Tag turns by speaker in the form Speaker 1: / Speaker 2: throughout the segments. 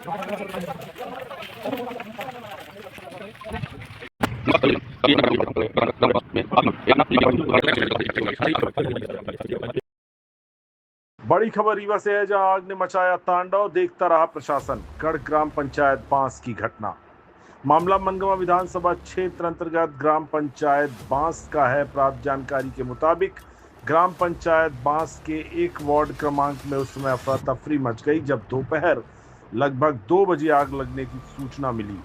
Speaker 1: बड़ी खबर रीवा से है, जहां आग ने मचाया तांडव, देखता रहा प्रशासन। गढ़ ग्राम पंचायत बांस की घटना। मामला मनगवा विधानसभा क्षेत्र अंतर्गत ग्राम पंचायत बांस का है। प्राप्त जानकारी के मुताबिक ग्राम पंचायत बांस के एक वार्ड क्रमांक में उस समय अफरा तफरी मच गई जब दोपहर लगभग 2 बजे आग लगने की सूचना मिली।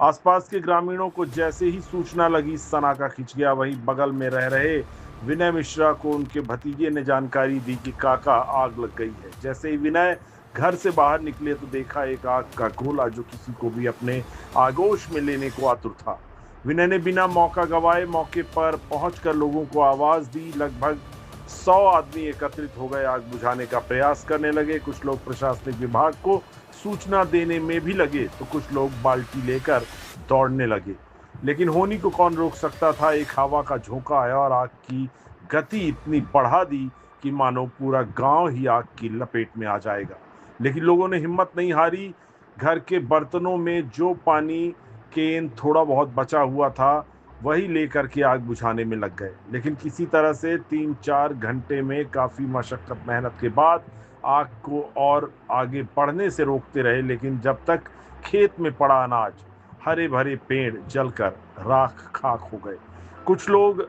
Speaker 1: आसपास के ग्रामीणों को जैसे ही सूचना लगी, सनाटा खिंच गया। वहीं बगल में रह रहे विनय मिश्रा को उनके भतीजे ने जानकारी दी कि काका आग लग गई है। जैसे ही विनय घर से बाहर निकले तो देखा एक आग का गोला जो किसी को भी अपने आगोश में लेने को आतुर था। विनय ने बिना मौका गंवाए मौके पर पहुंचकर लोगों को आवाज दी। लगभग 100 आदमी एकत्रित हो गए, आग बुझाने का प्रयास करने लगे। कुछ लोग प्रशासनिक विभाग को सूचना देने में भी लगे तो कुछ लोग बाल्टी लेकर दौड़ने लगे, लेकिन होनी को कौन रोक सकता था। एक हवा का झोंका आया और आग की गति इतनी बढ़ा दी कि मानो पूरा गांव ही आग की लपेट में आ जाएगा। लेकिन लोगों ने हिम्मत नहीं हारी। घर के बर्तनों में जो पानी केन थोड़ा बहुत बचा हुआ था वही लेकर के आग बुझाने में लग गए। लेकिन किसी तरह से 3-4 घंटे में काफ़ी मशक्कत मेहनत के बाद आग को और आगे बढ़ने से रोकते रहे। लेकिन जब तक खेत में पड़ा अनाज, हरे भरे पेड़ जलकर राख खाक हो गए। कुछ लोग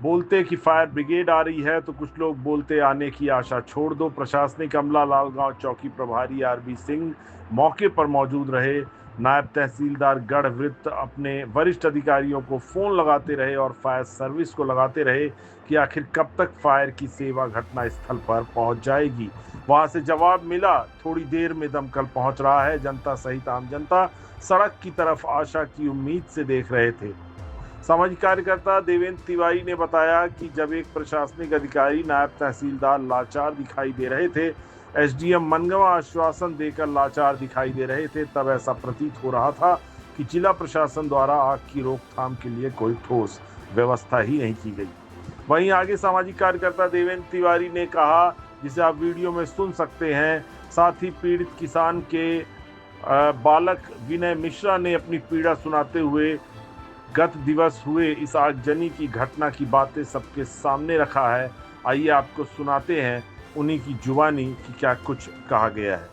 Speaker 1: बोलते कि फायर ब्रिगेड आ रही है तो कुछ लोग बोलते आने की आशा छोड़ दो। प्रशासनिक अमला लालगांव चौकी प्रभारी आरबी सिंह मौके पर मौजूद रहे। नायब तहसीलदार गढ़ वृत्त अपने वरिष्ठ अधिकारियों को फोन लगाते रहे और फायर सर्विस को लगाते रहे कि आखिर कब तक फायर की सेवा घटना स्थल पर पहुंच जाएगी। वहां से जवाब मिला, थोड़ी देर में दमकल पहुंच रहा है। जनता सहित आम जनता सड़क की तरफ आशा की उम्मीद से देख रहे थे। सामाजिक कार्यकर्ता देवेंद्र तिवारी ने बताया कि जब एक प्रशासनिक अधिकारी नायब तहसीलदार लाचार दिखाई दे रहे थे, एसडीएम मनगवा आश्वासन देकर लाचार दिखाई दे रहे थे, तब ऐसा प्रतीत हो रहा था कि जिला प्रशासन द्वारा आग की रोकथाम के लिए कोई ठोस व्यवस्था ही नहीं की गई। वहीं आगे सामाजिक कार्यकर्ता देवेंद्र तिवारी ने कहा, जिसे आप वीडियो में सुन सकते हैं। साथ ही पीड़ित किसान के बालक विनय मिश्रा ने अपनी पीड़ा सुनाते हुए गत दिवस हुए इस आगजनी की घटना की बातें सबके सामने रखा है। आइए आपको सुनाते हैं उन्हीं की जुबानी कि क्या कुछ कहा गया है।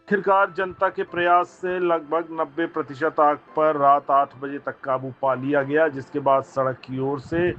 Speaker 1: आखिरकार जनता के प्रयास से लगभग 90% आग पर रात 8 बजे तक काबू पा लिया गया, जिसके बाद सड़क की ओर से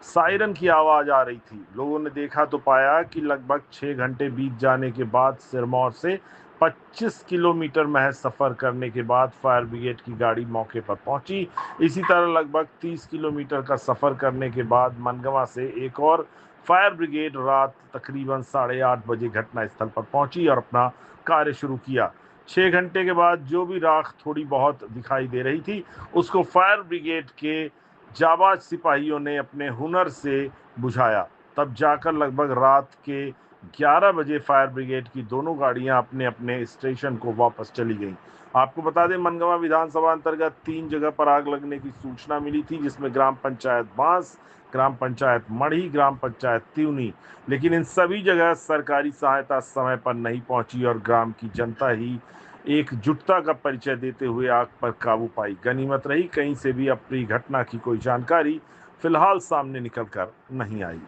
Speaker 1: सायरन की आवाज आ रही थी। लोगों ने देखा तो पाया कि लगभग 6 घंटे बीत जाने के बाद सिरमौर से 25 किलोमीटर महज सफर करने के बाद फायर ब्रिगेड की गाड़ी मौके पर पहुंची। इसी तरह लगभग 30 किलोमीटर का सफर करने के बाद मनगवा से एक और फायर ब्रिगेड रात तकरीबन 8:30 बजे घटनास्थल पर पहुंची और अपना कार्य शुरू किया। 6 घंटे के बाद जो भी राख थोड़ी बहुत दिखाई दे रही थी उसको फायर ब्रिगेड के जाबाज सिपाहियों ने अपने हुनर से बुझाया। तब जाकर लगभग रात के 11 बजे फायर ब्रिगेड की दोनों गाड़ियां अपने अपने स्टेशन को वापस चली गईं। आपको बता दें, मनगवा विधानसभा अंतर्गत 3 जगह पर आग लगने की सूचना मिली थी, जिसमें ग्राम पंचायत बांस, ग्राम पंचायत मढ़ी, ग्राम पंचायत त्यूनी। लेकिन इन सभी जगह सरकारी सहायता समय पर नहीं पहुंची और ग्राम की जनता ही एकजुटता का परिचय देते हुए आग पर काबू पाई। गनीमत रही, कहीं से भी अप्रिय घटना की कोई जानकारी फिलहाल सामने निकलकर नहीं आई।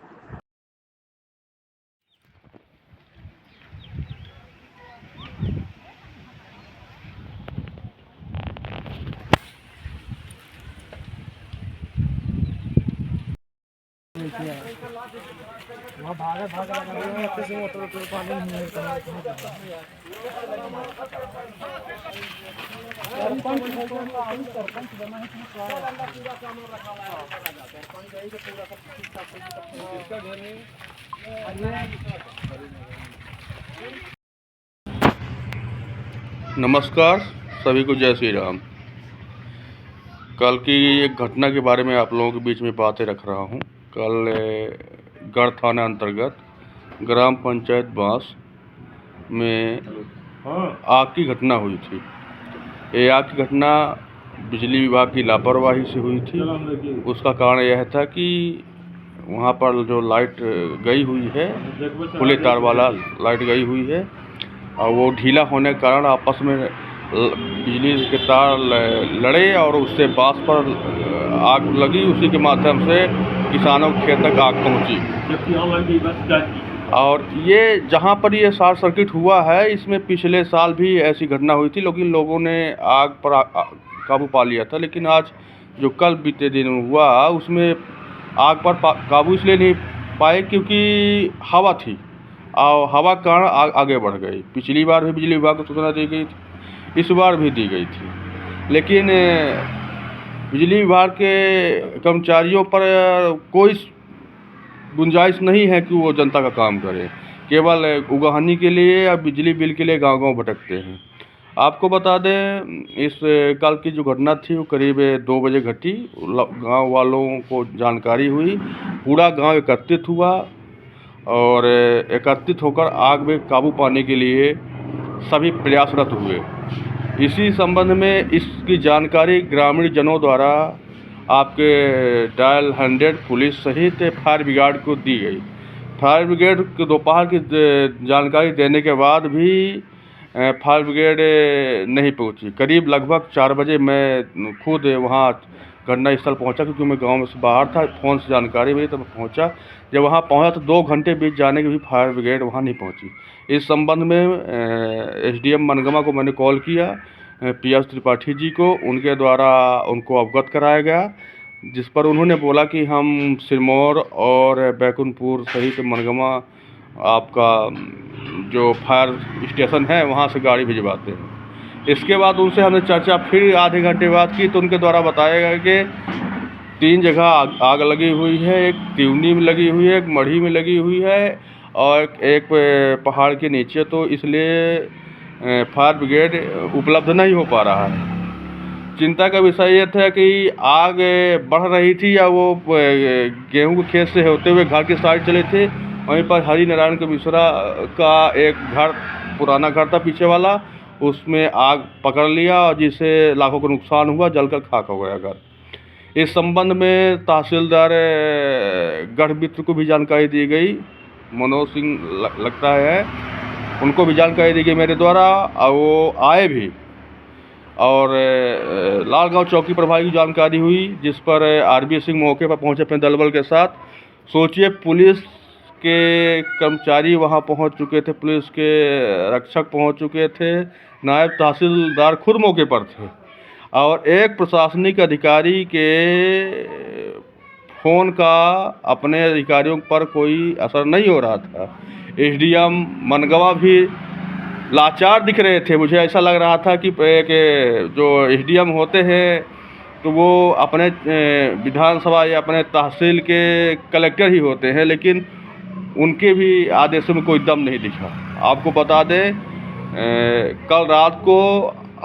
Speaker 2: वहाँ भागा लगा से मोटर पानी नहीं
Speaker 3: नमस्कार, सभी को जय श्री राम। कल की एक घटना के बारे में आप लोगों के बीच में बातें रख रहा हूं। कल गढ़ थाना अंतर्गत ग्राम पंचायत बांस में आग की घटना हुई थी। ये आग की घटना बिजली विभाग की लापरवाही से हुई थी। उसका कारण यह था कि वहाँ पर जो लाइट गई हुई है, खुले तार वाला लाइट गई हुई है, और वो ढीला होने के कारण आपस में बिजली के तार लड़े और उससे बांस पर आग लगी। उसी के माध्यम से किसानों के खेत तक आग पहुंची। और ये जहाँ पर ये शॉर्ट सर्किट हुआ है, इसमें पिछले साल भी ऐसी घटना हुई थी, लेकिन लोगों ने आग पर काबू पा लिया था। लेकिन आज जो कल बीते दिन हुआ उसमें आग पर काबू इसलिए नहीं पाए क्योंकि हवा थी और हवा के कारण आग आगे बढ़ गई। पिछली बार भी बिजली विभाग को सूचना दी गई थी, इस बार भी दी गई थी, लेकिन बिजली विभाग के कर्मचारियों पर कोई गुंजाइश नहीं है कि वो जनता का काम करें। केवल उगहानी के लिए या बिजली बिल के लिए गांव-गांव भटकते हैं। आपको बता दें, इस कल की जो घटना थी वो करीब 2 बजे घटी। गांव वालों को जानकारी हुई, पूरा गांव एकत्रित हुआ और एकत्रित होकर आग में काबू पाने के लिए सभी प्रयासरत हुए। इसी संबंध में इसकी जानकारी ग्रामीण जनों द्वारा आपके डायल 100 पुलिस सहित फायर ब्रिगेड को दी गई। फायर ब्रिगेड को दोपहर की जानकारी देने के बाद भी फायर ब्रिगेड नहीं पहुंची। करीब लगभग 4 बजे मैं खुद वहां घटना स्थल पहुंचा, क्योंकि मैं गांव में से बाहर था। फ़ोन से जानकारी मिली तो मैं पहुंचा। जब वहां पहुंचा तो 2 घंटे बीत जाने के भी फायर ब्रिगेड वहां नहीं पहुंची। इस संबंध में एसडीएम मनगमा को मैंने कॉल किया, पीएस त्रिपाठी जी को, उनके द्वारा उनको अवगत कराया गया, जिस पर उन्होंने बोला कि हम सिरमौर और बैकुंठपुर सहित मनगमा आपका जो फायर स्टेशन है वहाँ से गाड़ी भिजवाते हैं। इसके बाद उनसे हमने चर्चा फिर आधे घंटे बाद की, तो उनके द्वारा बताया गया कि 3 जगह आग लगी हुई है। एक तिवनी में लगी हुई है, एक मढ़ी में लगी हुई है और एक पहाड़ के नीचे। तो इसलिए फायर ब्रिगेड उपलब्ध नहीं हो पा रहा है। चिंता का विषय ये था कि आग बढ़ रही थी या वो गेहूं के खेत से होते हुए घर के साइड चले थे। वहीं पर हरि नारायण के मिश्रा का एक घर, पुराना घर था पीछे वाला, उसमें आग पकड़ लिया और जिससे लाखों का नुकसान हुआ, जलकर खाक हो गया घर। इस संबंध में तहसीलदार गढ़मित्र को भी जानकारी दी गई, मनोज सिंह लगता है, उनको भी जानकारी दी गई मेरे द्वारा और वो आए भी। और लालगांव चौकी प्रभारी की जानकारी हुई, जिस पर आरबी सिंह मौके पर पहुंचे अपने दलबल के साथ। सोचिए, पुलिस के कर्मचारी वहां पहुंच चुके थे, पुलिस के रक्षक पहुंच चुके थे, नायब तहसीलदार खुद मौके पर थे और एक प्रशासनिक अधिकारी के फ़ोन का अपने अधिकारियों पर कोई असर नहीं हो रहा था। एसडीएम मनगवा भी लाचार दिख रहे थे। मुझे ऐसा लग रहा था कि जो एसडीएम होते हैं तो वो अपने विधानसभा या अपने तहसील के कलेक्टर ही होते हैं, लेकिन उनके भी आदेशों में कोई दम नहीं दिखा। आपको बता दें, कल रात को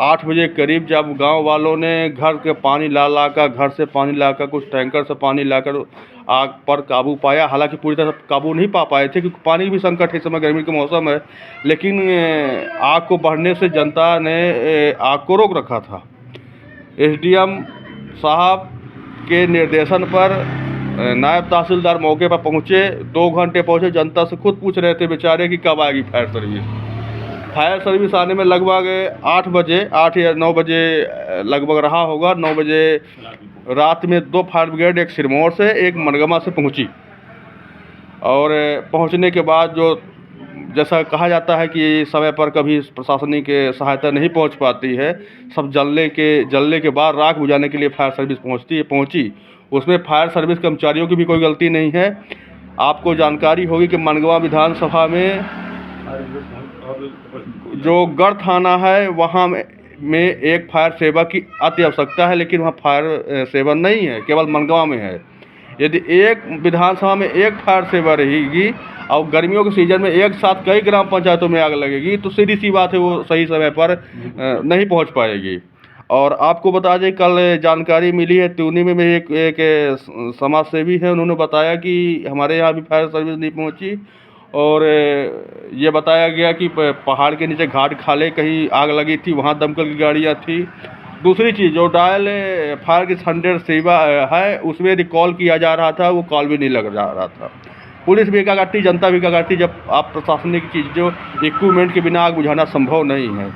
Speaker 3: 8 बजे करीब जब गांव वालों ने घर के पानी ला कर, घर से पानी लाकर, कुछ टैंकर से पानी लाकर आग पर काबू पाया। हालांकि पूरी तरह से काबू नहीं पा पाए थे क्योंकि पानी की भी संकट है, इस समय गर्मी का मौसम है, लेकिन आग को बढ़ने से जनता ने आग को रोक रखा था। एसडीएम साहब के निर्देशन पर नायब तहसीलदार मौके पर पहुंचे, 2 घंटे पहुंचे, जनता से खुद पूछ रहे थे बेचारे कि कब आएगी फायर सर्विस। फायर सर्विस आने में लगभग 8 बजे, 8 या 9 बजे लगभग रहा होगा। 9 बजे रात में 2 फायर ब्रिगेड, एक सिरमौर से, एक मनगमा से पहुंची। और पहुंचने के बाद जो जैसा कहा जाता है कि समय पर कभी प्रशासनिक सहायता नहीं पहुंच पाती है, सब जलने के बाद राख बुझाने के लिए फायर सर्विस पहुंची। उसमें फायर सर्विस कर्मचारियों की भी कोई गलती नहीं है। आपको जानकारी होगी कि मनगवा विधानसभा में जो गढ़ थाना है वहाँ में एक फायर सेवा की अति आवश्यकता है, लेकिन वहाँ फायर सेवा नहीं है, केवल मनगवा में है। यदि एक विधानसभा में एक फायर सेवा रहेगी और गर्मियों के सीजन में एक साथ कई ग्राम पंचायतों में आग लगेगी तो सीधी सी बात है वो सही समय पर नहीं पहुंच पाएगी। और आपको बता दें, कल जानकारी मिली है तिवनी में एक समाज सेवी है, उन्होंने बताया कि हमारे यहाँ भी फायर सर्विस नहीं पहुंची और ये बताया गया कि पहाड़ के नीचे घाट खाले कहीं आग लगी थी, वहाँ दमकल की गाड़ियाँ थी। दूसरी चीज़, जो डायल फायर की 100 सेवा है उसमें यदि कॉल किया जा रहा था वो कॉल भी नहीं लग जा रहा था। पुलिस भी क्या करती, जनता भी क्या करती, जब आप प्रशासनिक चीज़ जो इक्विपमेंट के बिना आग बुझाना संभव नहीं है।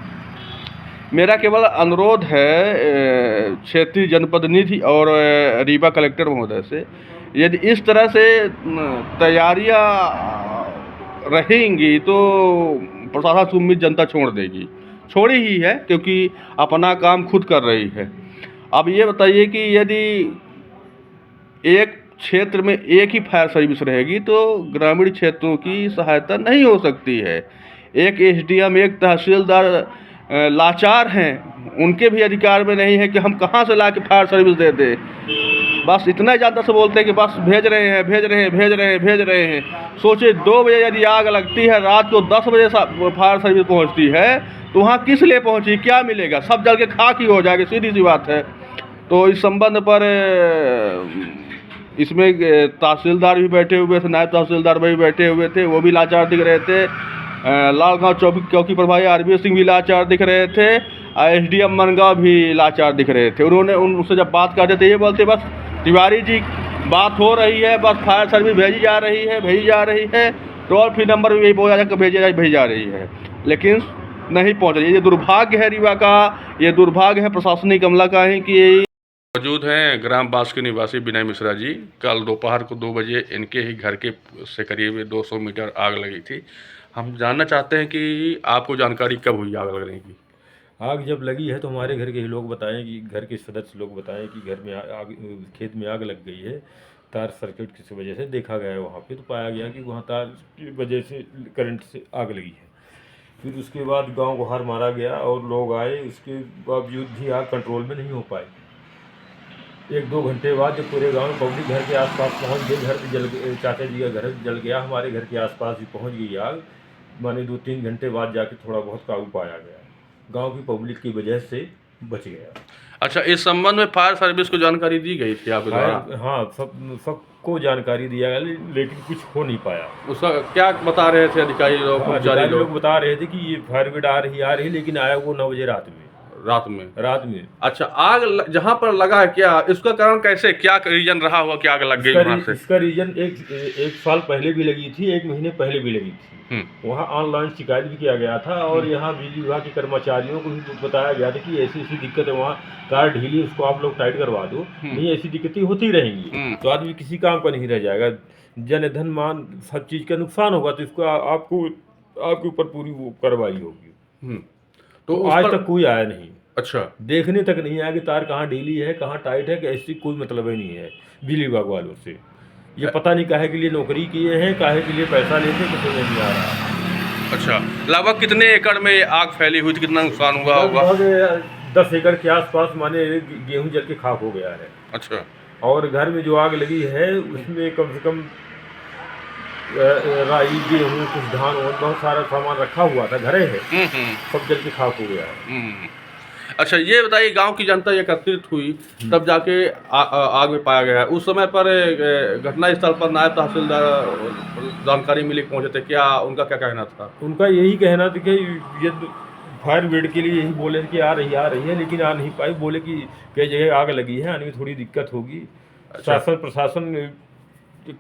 Speaker 3: मेरा केवल अनुरोध है क्षेत्रीय जनप्रतिनिधि और रीवा कलेक्टर महोदय से, यदि इस तरह से तैयारियां रहेंगी तो प्रशासन से उम्मीद जनता छोड़ देगी, छोड़ी ही है, क्योंकि अपना काम खुद कर रही है। अब ये बताइए कि यदि एक क्षेत्र में एक ही फायर सर्विस रहेगी तो ग्रामीण क्षेत्रों की सहायता नहीं हो सकती है। एक एसडीएम, एक तहसीलदार लाचार हैं, उनके भी अधिकार में नहीं है कि हम कहाँ से ला के फायर सर्विस दे दें। बस इतना ही ज़्यादा से बोलते हैं कि बस भेज रहे हैं, भेज रहे हैं, भेज रहे हैं, भेज रहे हैं। सोचिए 2 बजे यदि आग लगती है, रात को 10 बजे फायर सर्विस पहुंचती है, तो वहाँ किस लिए पहुंची, क्या मिलेगा? सब जल के खाक ही हो जाएगी, सीधी सी बात है। तो इस संबंध पर इसमें तहसीलदार भी बैठे हुए थे, नायब तहसीलदार भी बैठे हुए थे, वो भी लाचार दिख रहे थे। लालगांव चौकी प्रभारी आरबी सिंह भी लाचार दिख रहे थे। एसडीएम मनगांव भी लाचार दिख रहे थे। उन्होंने उनसे जब बात करते थे ये बोलते, बस तिवारी जी बात हो रही है, बस फायर सर्विस भेजी जा रही है, टोल फ्री नंबर भी यही बोला जाकर भेजी जा रही है, लेकिन नहीं पहुँच रही। ये दुर्भाग्य है रीवा का, ये दुर्भाग्य है प्रशासनिक अमला का है कि मौजूद हैं ग्राम बास के निवासी विनय मिश्रा जी। कल दोपहर को 2 बजे इनके ही घर के से करीब 200 मीटर आग लगी थी। हम जानना चाहते हैं कि आपको जानकारी कब हुई आग लगने की?
Speaker 4: आग जब लगी है तो हमारे घर के ही लोग बताएं, कि घर के सदस्य लोग बताएं कि घर में आग, खेत में आग लग गई है, तार सर्किट किसी वजह से देखा गया है वहाँ पे, तो पाया गया कि वहाँ तार की वजह से करंट से आग लगी है। फिर उसके बाद गांव को हार मारा गया और लोग आए, उसके बावजूद भी आग कंट्रोल में नहीं हो पाई। 1-2 घंटे बाद जब पूरे गांव में पब्लिक घर के आसपास पहुंच गई, घर भी जल, चाचा जी का घर जल गया, हमारे घर के आसपास भी पहुंच गई आग। माने 2-3 घंटे बाद जाके थोड़ा बहुत काबू पाया गया, गांव की पब्लिक की वजह से बच गया।
Speaker 3: अच्छा, इस संबंध में फायर सर्विस को जानकारी दी गई थी आपके द्वारा?
Speaker 4: हाँ, सबको जानकारी दिया गया, लेकिन कुछ हो नहीं पाया।
Speaker 3: उसका क्या बता रहे थे अधिकारी लोग?
Speaker 4: अधिकारी लोग बता रहे थे कि ये फायर ब्रिगेड आ रही, लेकिन आया वो 9 बजे रात में।
Speaker 3: अच्छा, आग जहाँ पर लगा है, क्या इसका कारण कैसे, क्या रीजन रहा हुआ कि आग लग गई वहाँ से?
Speaker 4: इसका रीजन एक साल पहले भी लगी थी, 1 महीने पहले भी लगी थी। वहाँ ऑनलाइन शिकायत भी किया गया था और यहाँ बिजली विभाग के कर्मचारियों को भी बताया गया था कि ऐसी दिक्कत है, वहाँ तार ढीली, उसको आप लोग टाइट करवा दो, नहीं ऐसी दिक्कतें होती रहेंगी तो आदमी किसी काम का नहीं रह जाएगा, जन धन मान सब चीज़ का नुकसान होगा, तो इसको आपके ऊपर पूरी वो कार्रवाई होगी। तो आज तक कोई आया नहीं।
Speaker 3: अच्छा,
Speaker 4: देखने तक नहीं आया कि तार कहाँ ढीली है, कहाँ टाइट है, कि ऐसी कोई मतलब ही नहीं है बिजली विभाग वालों से। ये पता नहीं काहे के लिए नौकरी किए हैं, काहे के लिए पैसा लेते हैं, कुछ नहीं आ रहा।
Speaker 3: अच्छा, लगभग कितने एकड़ में आग फैली हुई थी, कितना नुकसान हुआ होगा?
Speaker 4: 10 एकड़ के आसपास माने गेहूं जल के खाक हो गया है।
Speaker 3: अच्छा,
Speaker 4: और घर में जो आग लगी है उसमें कम से कम राई, गेहूं, कुछ धान और बहुत सारा सामान रखा हुआ था, घरे है, सब जल के खाक हो गया है।
Speaker 3: अच्छा, ये बताइए, गांव की जनता एकत्रित हुई तब जाके आग में पाया गया। उस समय पर घटना स्थल पर नायब तहसीलदार जानकारी मिली पहुंचे थे, क्या उनका क्या कहना था?
Speaker 4: उनका यही कहना था कि ये फायर ब्रिगेड के लिए यही बोले कि आ रही है, लेकिन आ नहीं पाई। बोले कि कई जगह आग लगी है, आने में थोड़ी दिक्कत होगी।
Speaker 3: अच्छा।
Speaker 4: शासन प्रशासन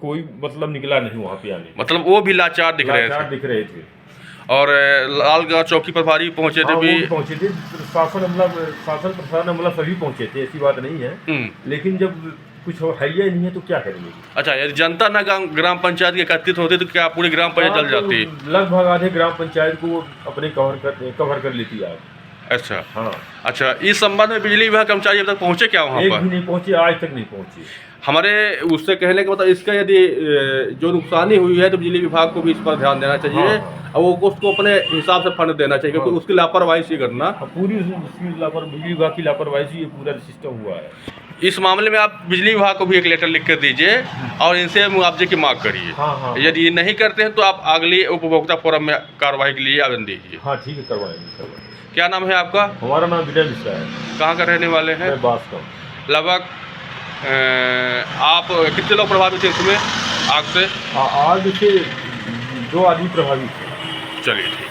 Speaker 4: कोई मतलब निकला नहीं वहाँ पे आने,
Speaker 3: मतलब वो भी लाचार दिख रहे थे। और लालगांव चौकी प्रभारी पहुंचे थे, भी
Speaker 4: पहुंचे थे, शासन प्रशासन अमला सभी पहुंचे थे, ऐसी बात नहीं है। लेकिन जब कुछ है ही नहीं है तो क्या करेंगे?
Speaker 3: अच्छा, यदि जनता ना ग्राम पंचायत के एकत्रित होती तो क्या पूरी ग्राम पंचायत जल जाती?
Speaker 4: लगभग आधे ग्राम पंचायत को अपने कवर कर लेती आग।
Speaker 3: अच्छा,
Speaker 4: हाँ।
Speaker 3: अच्छा, इस संबंध में बिजली विभाग कर्मचारी अब तक पहुंचे क्या वहाँ पर?
Speaker 4: एक भी नहीं पहुंचे, आज तक नहीं पहुंचे।
Speaker 3: हमारे उससे कहने का मतलब, इसका यदि जो नुकसानी हुई है तो बिजली विभाग को भी इस पर ध्यान देना चाहिए। और वो उसको अपने हिसाब से फंड देना चाहिए, क्योंकि उसकी लापरवाही से करना,
Speaker 4: पूरी बिजली विभाग की लापरवाही से ये पूरा सिस्टम हुआ है।
Speaker 3: इस मामले में आप बिजली विभाग को भी एक लेटर लिख कर दीजिए और इनसे मुआवजे की मांग करिए।
Speaker 4: हाँ।
Speaker 3: यदि ये नहीं करते हैं तो आप अगली उपभोक्ता फोरम में कार्रवाई के लिए आवेदन दीजिए।
Speaker 4: हाँ, ठीक है, करवाएंगे।
Speaker 3: क्या नाम है आपका?
Speaker 4: हमारा नाम विनय मिश्रा है।
Speaker 3: कहाँ का रहने वाले हैं?
Speaker 4: मैं बास का।
Speaker 3: लगभग आप कितने लोग प्रभावित हैं इसमें आग से?
Speaker 4: आग से 2 आदमी प्रभावित हैं।
Speaker 3: चलिए।